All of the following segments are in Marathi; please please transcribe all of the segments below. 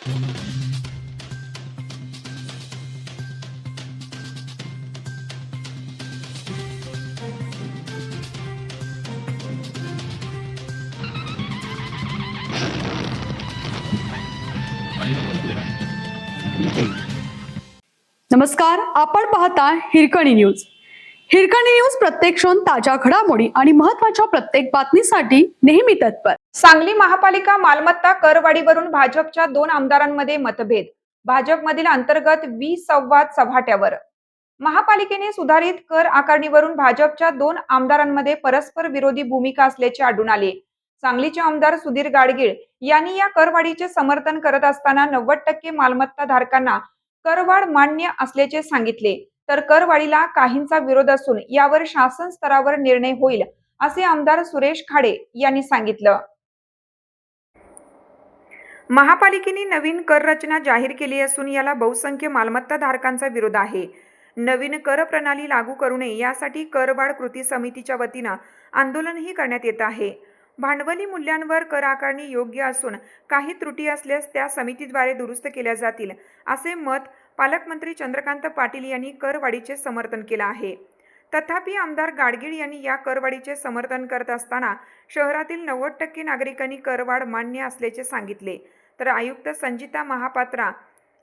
नमस्कार, आपण पाहता हिरकणी न्यूज. हिरकणी न्यूज प्रत्येक क्षण ताज्या घडामोडी आणि महत्त्वाच्या प्रत्येक बातमीसाठी नेहमी तत्पर. सांगली महापालिका मालमत्ता करवाढीवरून भाजपच्या 2 आमदारांमध्ये मतभेद. भाजपमधील अंतर्गत संवाद चव्हाट्यावर. महापालिकेने सुधारित कर आकारणीवरून भाजपच्या 2 आमदारांमध्ये परस्पर विरोधी भूमिका असल्याचे आढळून आले. सांगलीचे आमदार सुधीर गाडगीळ यांनी या करवाढीचे समर्थन करत असताना 90% मालमत्ता धारकांना करवाढ मान्य असल्याचे सांगितले, तर करवाढीला काहींचा विरोध असून यावर शासन स्तरावर निर्णय होईल असे आमदार सुरेश खाडे यांनी सांगितलं. महापालिकेने नवीन कर रचना जाहीर केली असून याला बहुसंख्य मालमत्ता धारकांचा विरोध आहे. नवीन कर प्रणाली लागू करू नये यासाठी करवाढ कृती समितीच्या वतीनं आंदोलनही करण्यात येत आहे. भांडवली मूल्यांवर कर आकारणी योग्य असून काही त्रुटी असल्यास त्या समितीद्वारे दुरुस्त केल्या जातील असे मत पालकमंत्री चंद्रकांत पाटील यांनी करवाढीचे समर्थन केले आहे. तथापि आमदार गाडगीळ यांनी या करवाढीचे समर्थन करत असताना शहरातील 90% नागरिकांनी करवाढ मान्य असल्याचे सांगितले, तर आयुक्त संजिता महापात्रा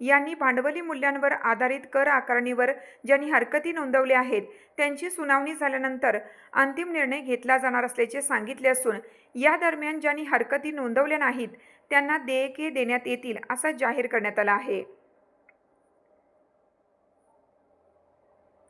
यांनी भांडवली मूल्यांवर आधारित कर आकारणीवर ज्यांनी हरकती नोंदवल्या आहेत त्यांची सुनावणी झाल्यानंतर अंतिम निर्णय घेतला जाणार असल्याचे सांगितले असून या दरम्यान ज्यांनी हरकती नोंदवल्या नाहीत त्यांना देयके देण्यात येतील असं जाहीर करण्यात आलं आहे.